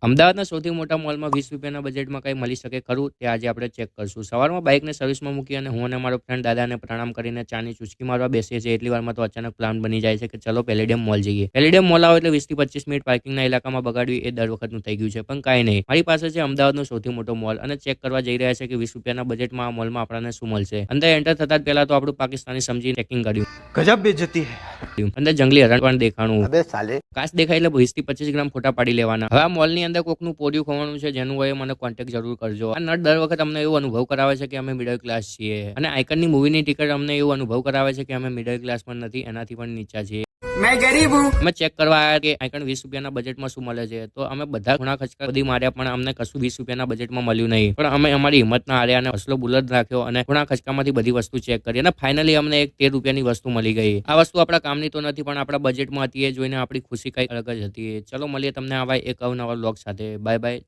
અમદાવાદના સૌથી મોટા મોલમાં 20 રૂપિયાના બજેટમાં કંઈ મળી શકે ખરું? તે આજે આપણે ચેક કરશું. સવારમાં બાઇકને સર્વિસમાં મૂકી અને હું અને મારો ફ્રેન્ડ દાદાને પ્રણામ કરીને ચાની ચૂસકી મારવા બેસીએ છીએ. એટલી વારમાં તો અચાનક પ્લાન બની જાય છે કે ચલો પેલેડિયમ મોલ જઈએ. પેલેડિયમ મોલ આવો એટલે 20 થી 25 મિનિટ પાર્કિંગના ઇલાકામાં બગાડવી એ દર વખતનું થઈ ગયું છે. પણ કાંઈ નહીં, મારી પાસે છે અમદાવાદનો સૌથી મોટો મોલ અને ચેક કરવા જઈ રહ્યા છે કે 20 રૂપિયાના બજેટમાં આ મોલમાં આપણને શું મળશે. અંદર એન્ટર થતા જ પહેલા તો આપણું પાકિસ્તાની સમજીને ચેકિંગ કર્યું. गजब बेइज्जती है। અંદર જંગલી હરણ પણ દેખાણું. अबे साले। કાચ દેખાય એટલે 20 થી 25 ગ્રામ ફોટા પાડી લેવાના. હવે આ મોલની અંદર કોકનું પોડિયું ખવાનું છે, જેનું હોય મને કોન્ટેક્ટ જરૂર કરજો. આ નટ દર વખત અમને એવો અનુભવ કરાવે છે કે અમે મિડલ ક્લાસ છીએ અને આઇકનની મૂવીની ટિકિટ અમને એવો અનુભવ કરાવે છે કે અમે મિડલ ક્લાસ પણ નથી, એનાથી પણ નીચા છીએ. मैं गरीब हूँ। અમે ચેક કરવા આવ્યા કે આઇકન 20 રૂપિયાના બજેટમાં શું મળે છે, તો અમે બધા ખૂણા ખચકા બધી માર્યા પણ અમને કશું 20 રૂપિયાના બજેટમાં મળ્યું નહીં. પણ અમે અમારી હિંમતના હાર્યા અને હસલો બુલટ રાખ્યો અને ખૂણા ખચકામાંથી બધી વસ્તુ ચેક કરી અને ફાઇનલી અમને એક 13 રૂપિયાની વસ્તુ મળી ગઈ. આ વસ્તુ આપણા કામની તો નથી પણ આપણા બજેટમાં હતી, એ જોઈને આપણી ખુશી કઈ અલગ જ હતી. ચલો મળીએ તમને આવા એક અવનવા વ્લોગ સાથે. Bye bye.